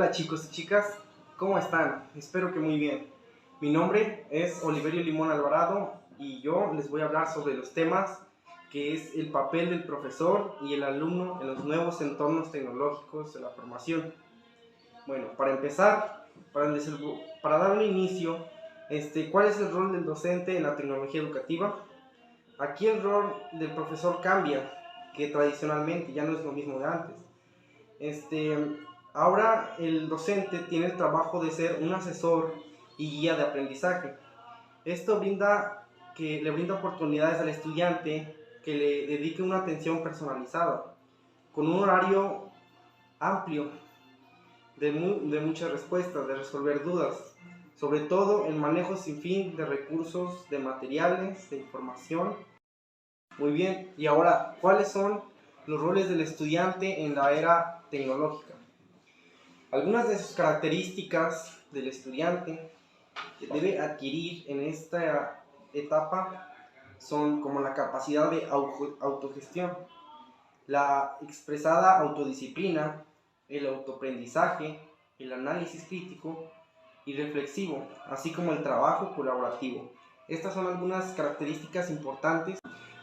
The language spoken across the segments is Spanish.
Hola chicos y chicas, ¿cómo están? Espero que muy bien. Mi nombre es Oliverio Limón Alvarado y yo les voy a hablar sobre los temas que es el papel del profesor y el alumno en los nuevos entornos tecnológicos de la formación. Bueno, para empezar, para dar un inicio, ¿cuál es el rol del docente en la tecnología educativa? Aquí el rol del profesor cambia, que tradicionalmente ya no es lo mismo de antes. Ahora el docente tiene el trabajo de ser un asesor y guía de aprendizaje. Esto le brinda oportunidades al estudiante que le dedique una atención personalizada, con un horario amplio de muchas respuestas, de resolver dudas, sobre todo el manejo sin fin de recursos, de materiales, de información. Muy bien, y ahora, ¿cuáles son los roles del estudiante en la era tecnológica? Algunas de sus características del estudiante que debe adquirir en esta etapa son como la capacidad de autogestión, la expresada autodisciplina, el autoaprendizaje, el análisis crítico y reflexivo, así como el trabajo colaborativo. Estas son algunas características importantes.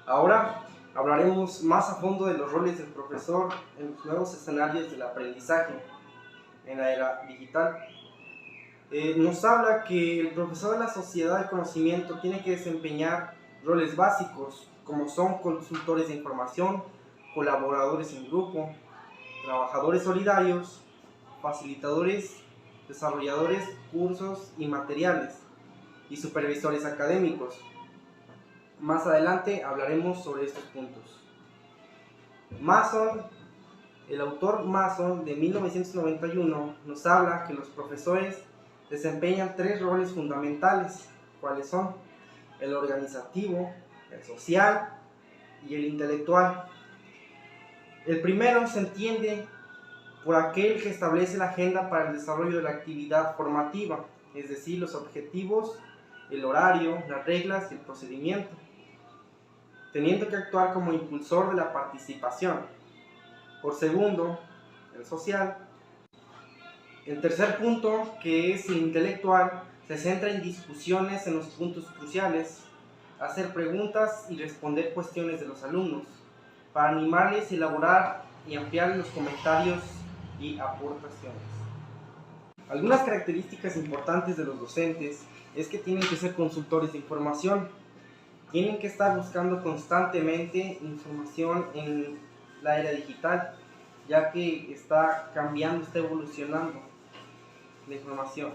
Ahora hablaremos más a fondo de los roles del profesor en los nuevos escenarios del aprendizaje en la era digital. Nos habla que el profesor de la sociedad del conocimiento tiene que desempeñar roles básicos, como son consultores de información, colaboradores en grupo, trabajadores solidarios, facilitadores, desarrolladores, cursos y materiales, y supervisores académicos. Más adelante hablaremos sobre estos puntos. El autor Mason de 1991 nos habla que los profesores desempeñan tres roles fundamentales, cuáles son el organizativo, el social y el intelectual. El primero se entiende por aquel que establece la agenda para el desarrollo de la actividad formativa, es decir, los objetivos, el horario, las reglas y el procedimiento, teniendo que actuar como impulsor de la participación. Por segundo, el social. El tercer punto, que es el intelectual, se centra en discusiones en los puntos cruciales, hacer preguntas y responder cuestiones de los alumnos, para animarles a elaborar y ampliar los comentarios y aportaciones. Algunas características importantes de los docentes es que tienen que ser consultores de información, tienen que estar buscando constantemente información en la era digital, ya que está cambiando, está evolucionando la información.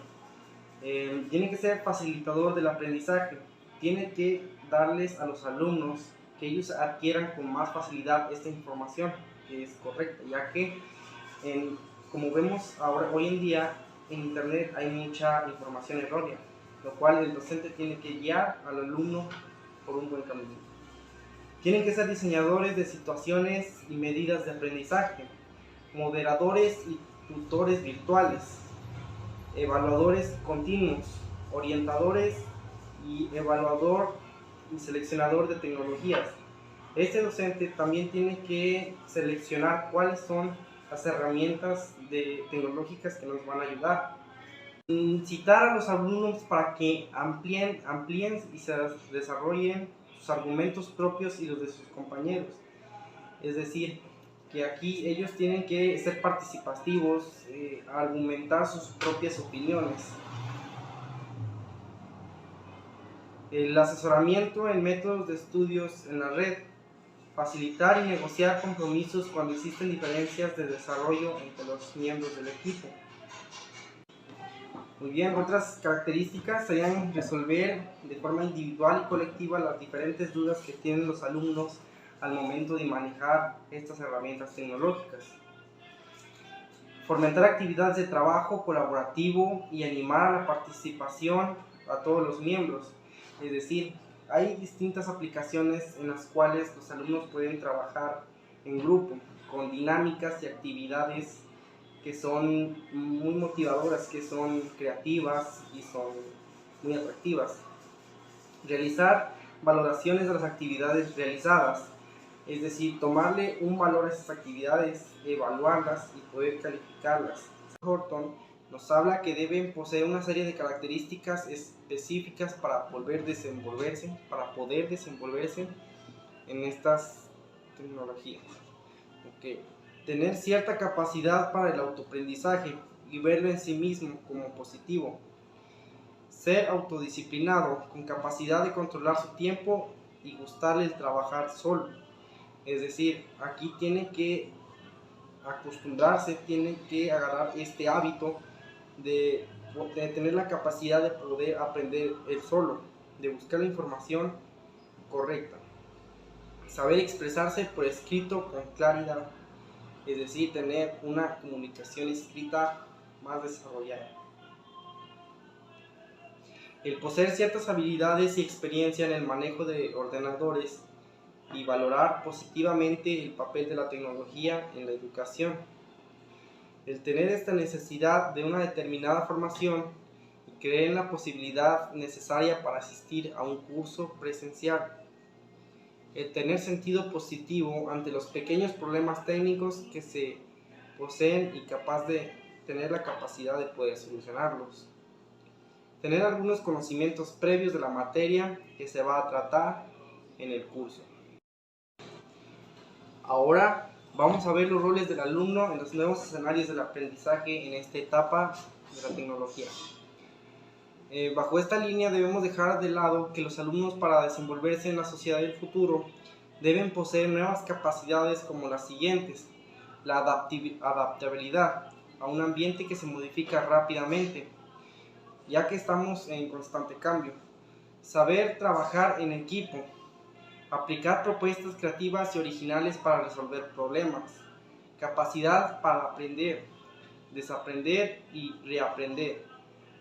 Tiene que ser facilitador del aprendizaje, tiene que darles a los alumnos que ellos adquieran con más facilidad esta información que es correcta, ya que como vemos hoy en día en internet hay mucha información errónea, lo cual el docente tiene que guiar al alumno por un buen camino. Tienen que ser diseñadores de situaciones y medidas de aprendizaje, moderadores y tutores virtuales, evaluadores continuos, orientadores y evaluador y seleccionador de tecnologías. Este docente también tiene que seleccionar cuáles son las herramientas tecnológicas que nos van a ayudar. Citar a los alumnos para que amplíen y se desarrollen sus argumentos propios y los de sus compañeros. Es decir, que aquí ellos tienen que ser participativos, argumentar sus propias opiniones. El asesoramiento en métodos de estudios en la red, facilitar y negociar compromisos cuando existen diferencias de desarrollo entre los miembros del equipo. Muy bien, otras características serían resolver de forma individual y colectiva las diferentes dudas que tienen los alumnos al momento de manejar estas herramientas tecnológicas. Fomentar actividades de trabajo colaborativo y animar a la participación a todos los miembros. Es decir, hay distintas aplicaciones en las cuales los alumnos pueden trabajar en grupo, con dinámicas y actividades que son muy motivadoras, que son creativas y son muy atractivas. Realizar valoraciones de las actividades realizadas, es decir, tomarle un valor a esas actividades, evaluarlas y poder calificarlas. Horton nos habla que deben poseer una serie de características específicas para poder desenvolverse en estas tecnologías. Okay. Tener cierta capacidad para el autoaprendizaje y verlo en sí mismo como positivo. Ser autodisciplinado, con capacidad de controlar su tiempo y gustarle el trabajar solo. Es decir, aquí tiene que acostumbrarse, tiene que agarrar este hábito de tener la capacidad de poder aprender él solo, de buscar la información correcta. Saber expresarse por escrito con claridad, es decir, tener una comunicación escrita más desarrollada. El poseer ciertas habilidades y experiencia en el manejo de ordenadores y valorar positivamente el papel de la tecnología en la educación. El tener esta necesidad de una determinada formación y creer en la posibilidad necesaria para asistir a un curso presencial. El tener sentido positivo ante los pequeños problemas técnicos que se poseen y capaz de tener la capacidad de poder solucionarlos. Tener algunos conocimientos previos de la materia que se va a tratar en el curso. Ahora vamos a ver los roles del alumno en los nuevos escenarios del aprendizaje en esta etapa de la tecnología. Bajo esta línea debemos dejar de lado que los alumnos, para desenvolverse en la sociedad del futuro, deben poseer nuevas capacidades como las siguientes: la adaptabilidad a un ambiente que se modifica rápidamente, ya que estamos en constante cambio; saber trabajar en equipo; aplicar propuestas creativas y originales para resolver problemas; capacidad para aprender, desaprender y reaprender;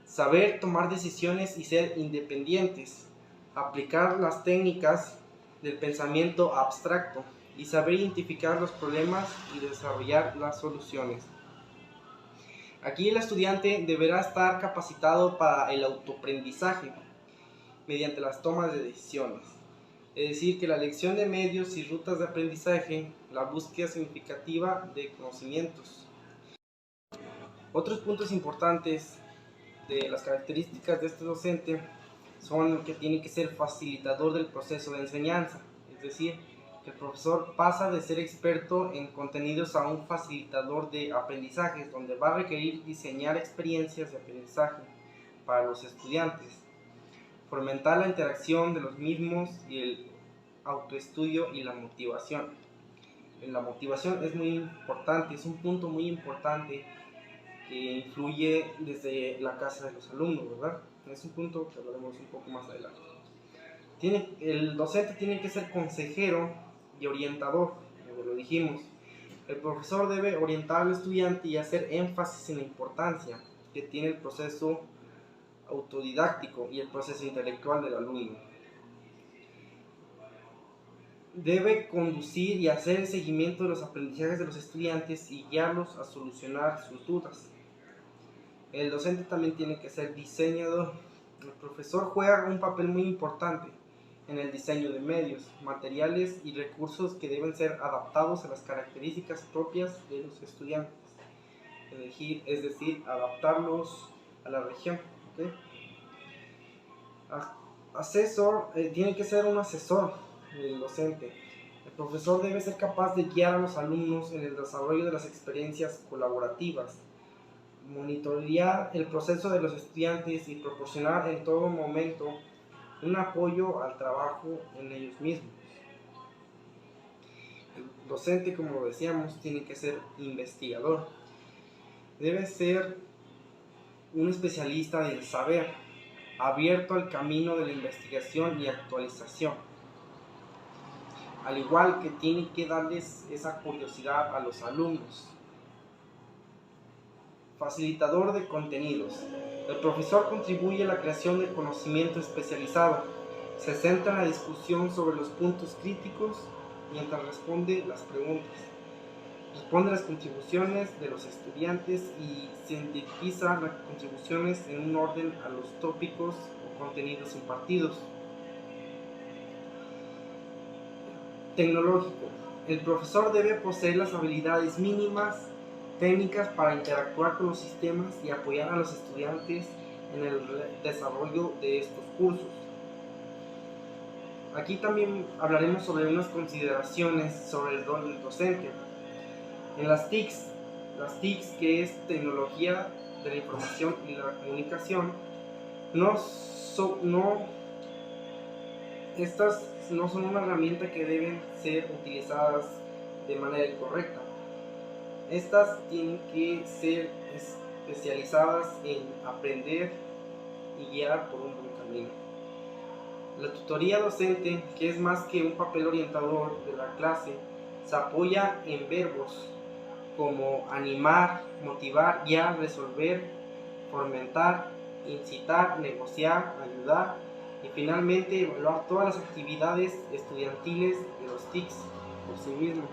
saber tomar decisiones y ser independientes; aplicar las técnicas del pensamiento abstracto y saber identificar los problemas y desarrollar las soluciones. Aquí el estudiante deberá estar capacitado para el autoaprendizaje mediante las tomas de decisiones. Es decir, que la elección de medios y rutas de aprendizaje, la búsqueda significativa de conocimientos. Otros puntos importantes de las características de este docente son que tiene que ser facilitador del proceso de enseñanza, es decir, que el profesor pasa de ser experto en contenidos a un facilitador de aprendizajes, donde va a requerir diseñar experiencias de aprendizaje para los estudiantes, fomentar la interacción de los mismos y el autoestudio y la motivación. La motivación es muy importante, es un punto muy importante que influye desde la casa de los alumnos, ¿verdad? Es un punto que hablaremos un poco más adelante. El docente tiene que ser consejero y orientador, como lo dijimos. El profesor debe orientar al estudiante y hacer énfasis en la importancia que tiene el proceso autodidáctico y el proceso intelectual del alumno. Debe conducir y hacer el seguimiento de los aprendizajes de los estudiantes y guiarlos a solucionar sus dudas. El docente también tiene que ser diseñador. El profesor juega un papel muy importante en el diseño de medios, materiales y recursos que deben ser adaptados a las características propias de los estudiantes. Es decir, adaptarlos a la región. ¿Okay? Asesor, tiene que ser un asesor del docente. El profesor debe ser capaz de guiar a los alumnos en el desarrollo de las experiencias colaborativas, monitorear el proceso de los estudiantes y proporcionar en todo momento un apoyo al trabajo en ellos mismos. El docente, como lo decíamos, tiene que ser investigador. Debe ser un especialista del saber, abierto al camino de la investigación y actualización. Al igual que tiene que darles esa curiosidad a los alumnos. Facilitador de contenidos. El profesor contribuye a la creación de conocimiento especializado. Se centra en la discusión sobre los puntos críticos mientras responde las preguntas. Responde las contribuciones de los estudiantes y sintetiza las contribuciones en un orden a los tópicos o contenidos impartidos. Tecnológico. El profesor debe poseer las habilidades mínimas técnicas para interactuar con los sistemas y apoyar a los estudiantes en el desarrollo de estos cursos. Aquí también hablaremos sobre unas consideraciones sobre el rol del docente. En las TICs, que es tecnología de la información y la comunicación, estas no son una herramienta que deben ser utilizadas de manera incorrecta. Estas tienen que ser especializadas en aprender y guiar por un buen camino. La tutoría docente, que es más que un papel orientador de la clase, se apoya en verbos como animar, motivar, guiar, resolver, fomentar, incitar, negociar, ayudar y finalmente evaluar todas las actividades estudiantiles de los TICs por sí mismos.